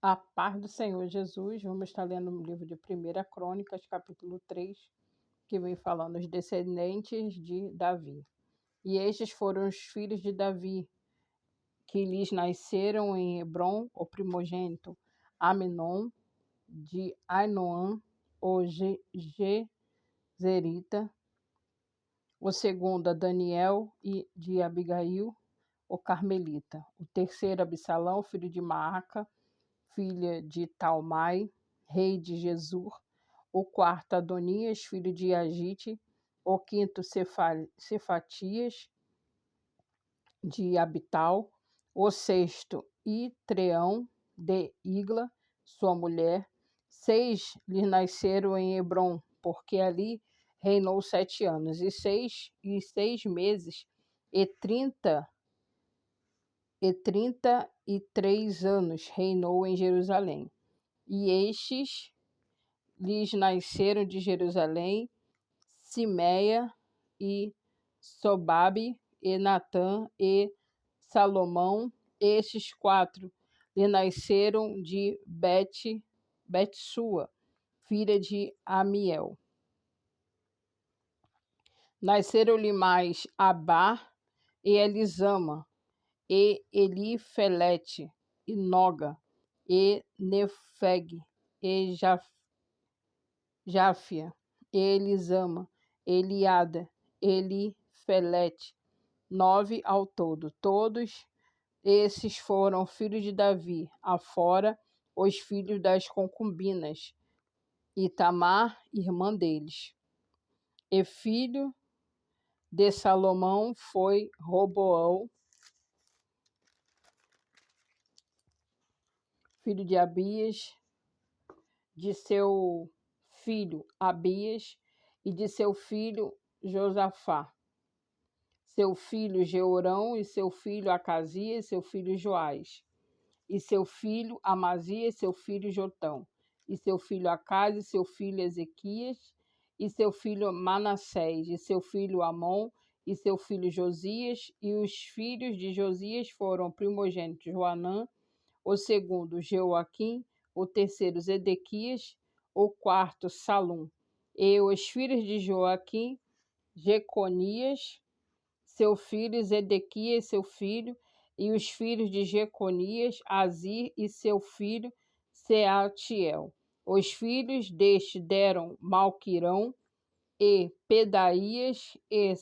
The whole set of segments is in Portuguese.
A paz do Senhor Jesus, vamos estar lendo no livro de 1 Crônicas, capítulo 3, que vem falando os descendentes de Davi. E estes foram os filhos de Davi, que lhes nasceram em Hebrom, o primogênito, Aminon, de Ainoã, o Jezerita, o segundo, Daniel, e de Abigail, o Carmelita, o terceiro, Absalão, filho de Maaca, filha de Talmai, rei de Gesur, o quarto, Adonias, filho de Agite, o quinto, Cefatias, de Abital, o sexto, Itreão, de Igla, sua mulher. 6 lhe nasceram em Hebrom, porque ali reinou 7 anos, e 6 meses, e 33 anos reinou em Jerusalém. E estes lhes nasceram de Jerusalém Simeia e Sobabe e Natã e Salomão. Estes 4 lhe nasceram de Betsua, filha de Amiel. Nasceram-lhe mais Abá e Elisama, e Elifelete, e Noga, e Nefeg, e Jáfia, Elisama, Eliada, Elifelete, 9 ao todo. Todos esses foram filhos de Davi, afora os filhos das concubinas, e Tamar, irmã deles. E filho de Salomão foi Roboão, filho de Abias, de seu filho Abias, e de seu filho Josafá, seu filho Jeorão, e seu filho Acasias, e seu filho Joás, e seu filho Amazias, e seu filho Jotão, e seu filho Acas, e seu filho Ezequias, e seu filho Manassés, e seu filho Amon, e seu filho Josias. E os filhos de Josias foram o primogênito Joanã, o segundo Jeoaquim, o terceiro Zedequias, o quarto Salum. E os filhos de Joaquim, Jeconias, seu filho, Zedequias, seu filho, e os filhos de Jeconias, Azir e seu filho, Sealtiel. Os filhos deste deram Malquirão, e Pedaías, e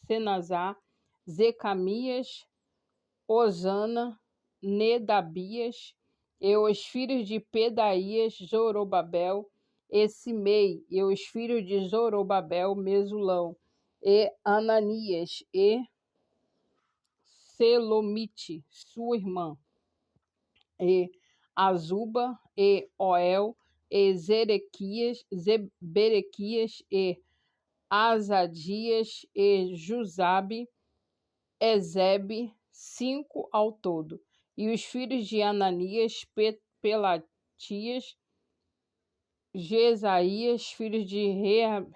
Senazar, Zecamias, Osana, Nedabias. E os filhos de Pedaías, Zorobabel, e Simei. E os filhos de Zorobabel, Mesulão, e Ananias, e Selomite, sua irmã, e Azuba, e Oel, e Zeberequias, e Azadias, e Jusabe, Ezebe, 5 ao todo. E os filhos de Ananias, Pelatias, Jesaías, filhos de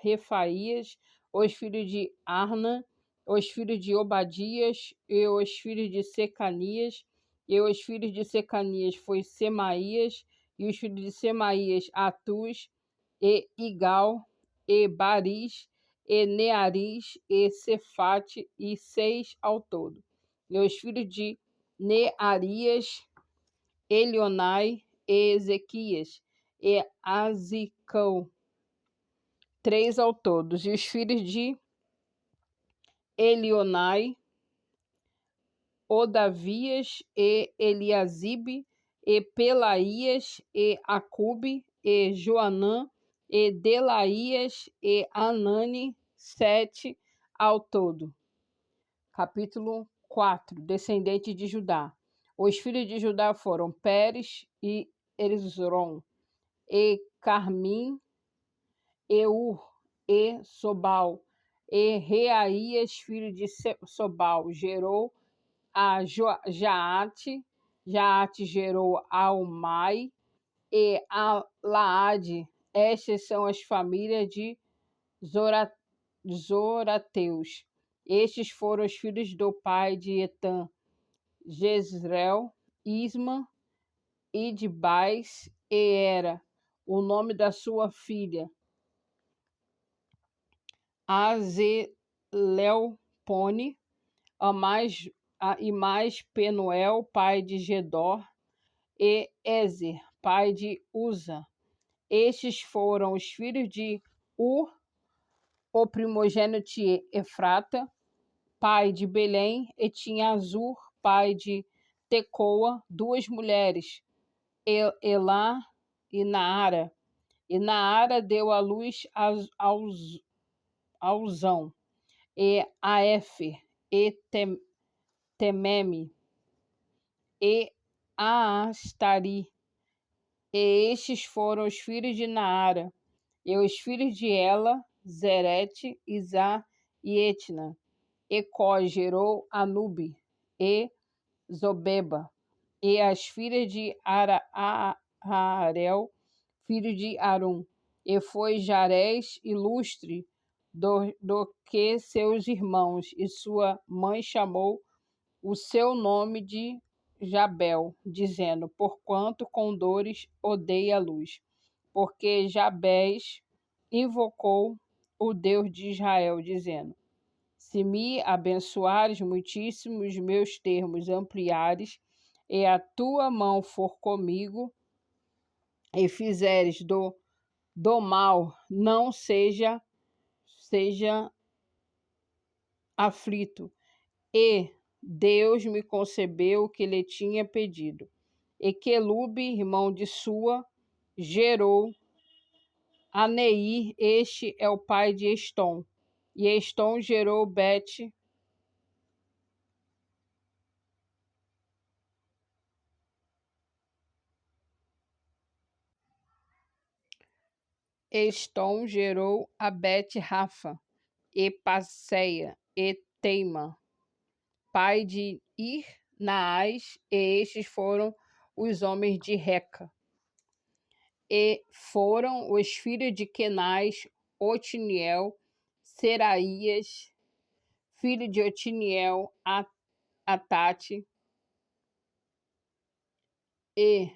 Refaías, os filhos de Arna, os filhos de Obadias, e os filhos de Secanias. E os filhos de Secanias foi Semaías, e os filhos de Semaías, Atus, e Igal, e Baris, e Nearis, e Cefate, e 6 ao todo. E os filhos de Nearias, Elionai, e Ezequias, e Azicão, 3 ao todo. E os filhos de Elionai, Odavias, e Eliasibe, e Pelaías, e Acube, e Joanã, e Delaías, e Anani, 7 ao todo. Capítulo 4. Descendentes de Judá. Os filhos de Judá foram Pérez e Esrom, e Carmim, Eur, e Sobal. E Reaías, filho de Sobal, gerou a Jaate. Jaate gerou a Umai e a Laade. Estas são as famílias de Zorateus. Estes foram os filhos do pai de Etã: Jezreel, Isma, Idbais, e era o nome da sua filha, Azeleupone, e mais Penuel, pai de Gedor, e Ezer, pai de Uza. Estes foram os filhos de Ur, o primogênito de Efrata, pai de Belém, e tinha Azur, pai de Tecoa, duas mulheres, Elá e Naara. E Naara deu à luz a Uzão, e a Éfer, e Tememe, e a Astari. E estes foram os filhos de Naara. E os filhos de Ela, Zerete, Izá e Etna. Ecó gerou Anube e Zobeba. E as filhas de Arel, filho de Arum. E foi Jarés ilustre do que seus irmãos, e sua mãe chamou o seu nome de Jabel, dizendo: porquanto com dores odeia a luz. Porque Jabés invocou o Deus de Israel, dizendo: se me abençoares muitíssimo, os meus termos ampliares, e a tua mão for comigo, e fizeres do mal, não seja aflito. E Deus me concebeu o que lhe tinha pedido. E Quelube, irmão de Sua, gerou a Neir, este é o pai de Estom. E Estom gerou Estom gerou a Bet-Rafa, e Passeia, e Teima, pai de Ir, Naás, e estes foram os homens de Reca. E foram os filhos de Kenaz, Otiniel, Seraías, filho de Otiniel, Atate, e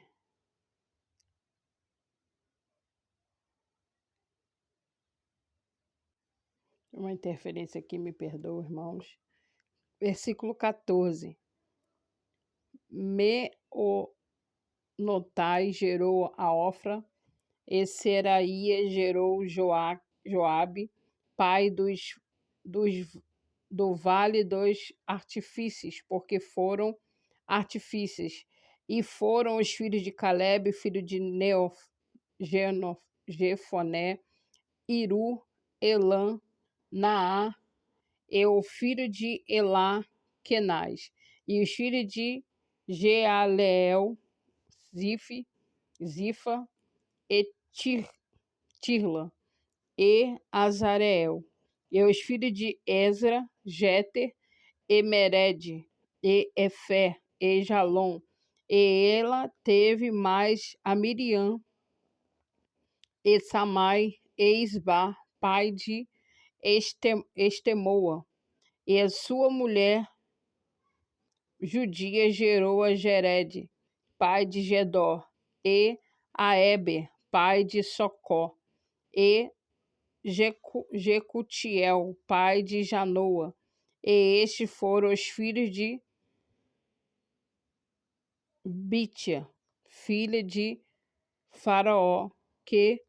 uma interferência aqui, me perdoa, irmãos. Versículo 14. Meonotai gerou a Ofra, e Seraías gerou Joabe, pai do vale dos artifícios, porque foram artifícios. E foram os filhos de Caleb, filho de Jefoné, Iru, Elã, Naá, e o filho de Elá, Kenaz. E os filhos de Jealeel, Zifa e Tirla, e Azareel. E os filhos de Ezra, Jeter, e Mered, e Efé, e Jalom. E ela teve mais a Miriam, e Samai, e Isba, pai de Estemoa. E a sua mulher judia gerou a Jered, pai de Gedor, e a Eber, pai de Socó, e Jecutiel, pai de Janoa. E estes foram os filhos de Bítia, filha de Faraó, que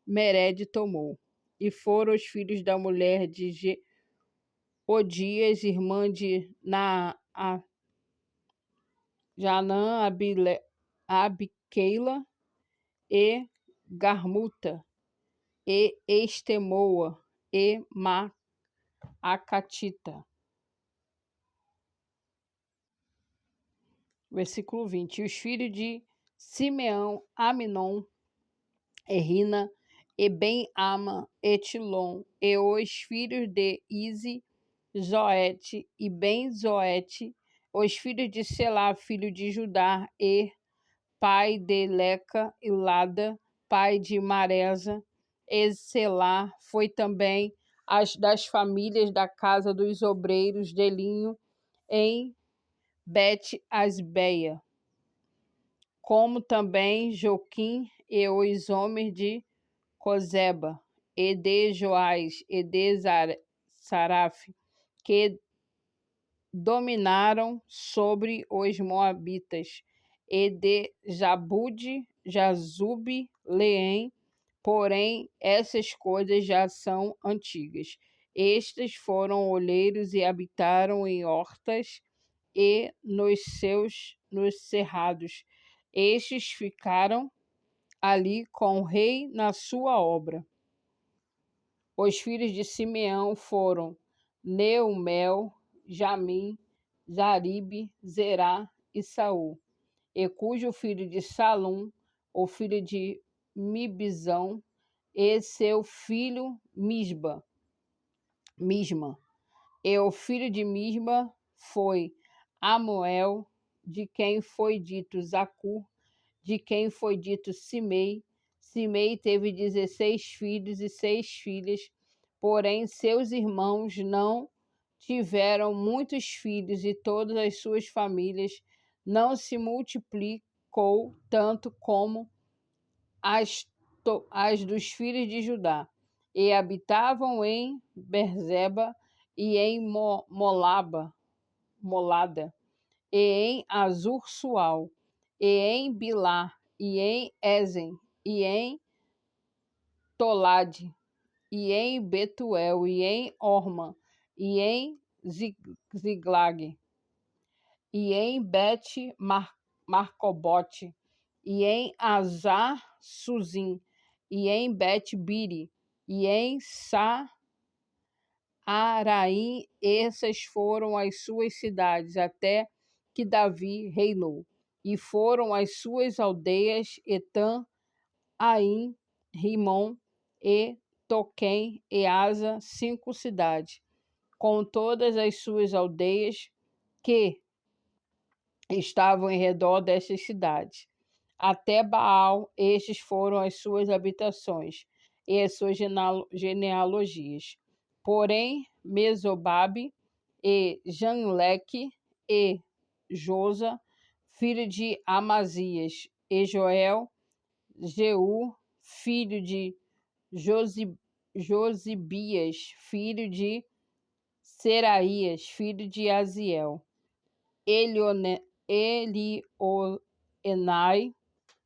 Mered tomou. E foram os filhos da mulher de Odias, irmã de Janã, Abiqueila, e Garmuta, e Estemoa, e Maacatita. Versículo 20. E os filhos de Simeão, Aminon, Erina, e Ben-Ama, Etilon, e os filhos de Ize, Zoete e Ben-Zoete, os filhos de Selá, filho de Judá, e pai de Leca e Lada, pai de Maresa, e Selá foi também as das famílias da casa dos obreiros de linho em Bet-Asbeia, como também Joquim e os homens de Cozeba, e de Joás, e de Saraf, que dominaram sobre os moabitas, e de Jazube, Leém, porém essas coisas já são antigas. Estes foram olheiros e habitaram em hortas e nos cerrados. Estes ficaram ali com o rei na sua obra. Os filhos de Simeão foram Neumel, Jamim, Zaribe, Zerá e Saul, e cujo filho de Salum, o filho de Mibzão, e seu filho Misma. E o filho de Misma foi Amoel, de quem foi dito Zacur, de quem foi dito Simei. Simei teve 16 filhos e 6 filhas, porém seus irmãos não tiveram muitos filhos, e todas as suas famílias não se multiplicou tanto como as dos filhos de Judá, e habitavam em Berzeba e em Molada, e em Azur-Sual, e em Bilá, e em Ezen, e em Tolade, e em Betuel, e em Orma, e em Ziglag, e em Marcobote, e em Azar Suzim, e em Bet-Biri, e em Saaraim. Essas foram as suas cidades até que Davi reinou. E foram as suas aldeias Etam, Aim, Rimon e Toquém e Asa, 5 cidades, com todas as suas aldeias que estavam em redor destas cidades. Até Baal, estes foram as suas habitações e as suas genealogias. Porém, Mesobabe e Janleque e Josa, filho de Amazias, e Joel, Jeú, filho de Josibias, filho de Seraías, filho de Aziel, Elioenai,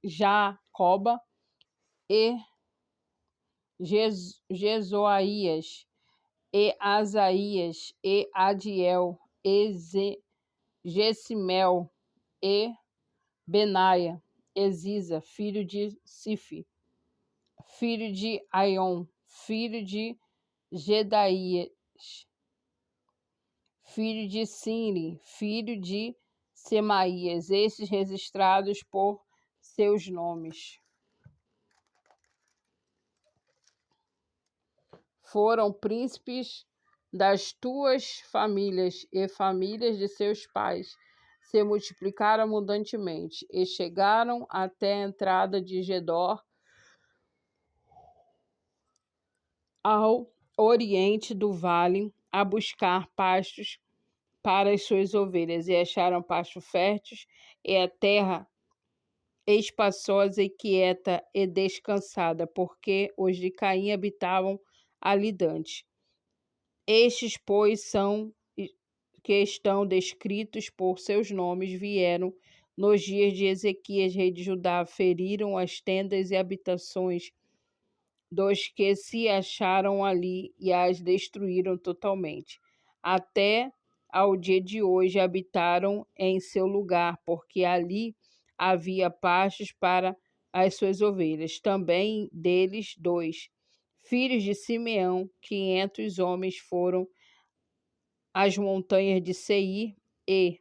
Jacoba e Jezoaías, e Asaías, e Adiel, e Gessimel, e Benaia, e Ziza, filho de Sifi, filho de Aion, filho de Gedaías, filho de Sinri, filho de Semaías, esses registrados por seus nomes. Foram príncipes das tuas famílias e famílias de seus pais, se multiplicaram abundantemente e chegaram até a entrada de Gedor, ao oriente do vale, a buscar pastos para as suas ovelhas, e acharam pasto fértil e a terra espaçosa e quieta e descansada, porque os de Caim habitavam ali dantes. Estes, pois, são que estão descritos por seus nomes, vieram nos dias de Ezequias, rei de Judá, feriram as tendas e habitações dos que se acharam ali e as destruíram totalmente. Até ao dia de hoje habitaram em seu lugar, porque ali havia pastos para as suas ovelhas. Também deles 2 filhos de Simeão, 500 homens, foram às montanhas de Seir e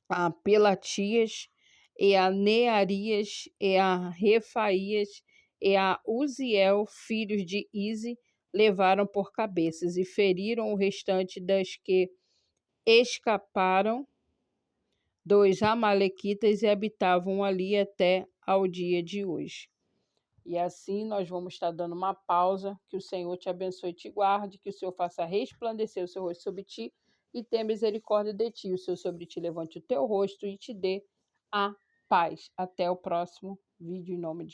a Pelatias, e a Nearias, e a Refaías, e a Uziel, filhos de Ize, levaram por cabeças e feriram o restante das que escaparam dos amalequitas e habitavam ali até ao dia de hoje. E assim nós vamos estar dando uma pausa. Que o Senhor te abençoe e te guarde, que o Senhor faça resplandecer o seu rosto sobre ti e tenha misericórdia de ti. O Senhor sobre ti levante o teu rosto e te dê a paz. Até o próximo vídeo, em nome de